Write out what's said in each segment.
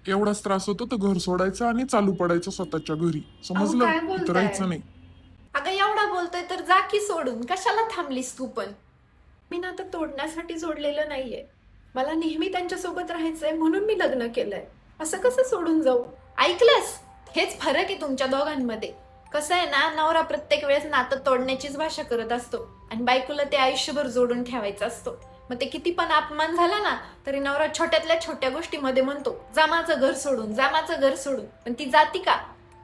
एवढाच त्रास होतो तर घर सोडायचं आणि चालू पडायचं स्वतःच्या घरी. अहो समजलं? काय इथं बोलताय? राहायचं नाही. अगं एवढा बोलतोय तर जा की सोडून, कशाला थांबलीस तू पण? मी ना आता तोडण्यासाठी जोडलेलं नाहीये. मला नेहमी त्यांच्यासोबत राहायचंय म्हणून मी लग्न केलंय. असं कसं सोडून जाऊ? ऐकलंस? हेच फरक आहे तुमच्या दोघांमध्ये. कसं आहे ना, नवरा प्रत्येक वेळेस नातं तोडण्याचीच भाषा करत असतो आणि बायकोला ते आयुष्यभर जोडून ठेवायचं असतो. मग ते किती पण अपमान झाला ना, तरी नवरा छोट्यातल्या छोट्या गोष्टीमध्ये म्हणतो, जा माझं घर सोडून, जा माझं घर सोडून. पण ती जाती का?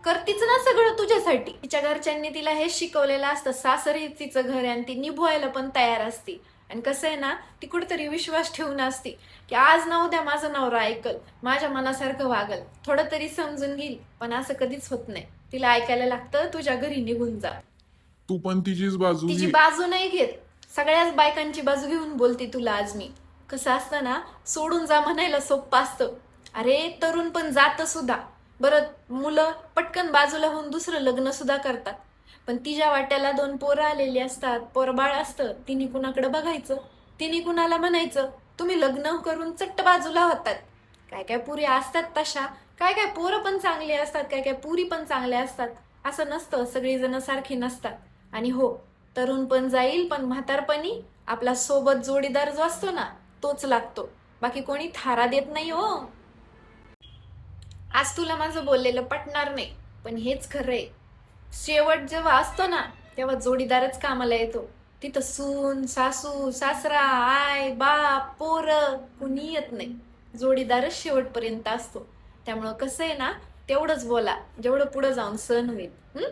करतीच ना सगळं तुझ्यासाठी. तिच्या घरच्यांनी तिला हेच शिकवलेलं असतं, सासर हे तिचं घर आहे आणि ती निभवायला पण तयार असते. आणि कसं आहे ना, ती कुठेतरी विश्वास ठेवून असते की आज ना उद्या माझं नवरा ऐकल, माझ्या मनासारखं वागल, थोडं तरी समजून घेईल. पण असं कधीच होत नाही. तिला ऐकायला लागतं, तुझ्या घरी निघून जा. तू पण तिचीच बाजू तिची घे. बाजू नाही घेत, सगळ्याच बायकांची बाजू घेऊन बोलते तुला आज मी. कसं असतं ना, सोडून जा म्हणायला सोपं असतं. अरे तरुण पण जातं सुद्धा. बरं, मुलं पटकन बाजूला होऊन दुसरं लग्न सुद्धा करतात. पण तिच्या वाट्याला 2 पोरं आलेली असतात, पोरबाळ असतं, तिने कुणाकडे बघायचं? तिने कुणाला म्हणायचं? तुम्ही लग्न करून चट्ट बाजूला होतात. काय काय पुरी असतात तशा, काय काय पोरं पण चांगली असतात, काय काय पुरी पण चांगल्या असतात. असं नसतं, सगळीजण सारखी नसतात. आणि हो, तरुण पण जाईल, पण म्हातारपणी आपला सोबत जोडीदार जो असतो ना, तोच लागतो. बाकी कोणी थारा देत नाही हो. आज तुला माझं बोललेलं पटणार नाही, पण हेच खरंय. शेवट जेव्हा असतो ना, तेव्हा जोडीदारच कामाला येतो. तिथं सून, सासू, सासरा, आय, बाप, पोरं कुणी येत नाही. जोडीदारच शेवटपर्यंत असतो. त्यामुळं कसं आहे ना, तेवढंच बोला जेवढं पुढं जाऊन सहन होईल.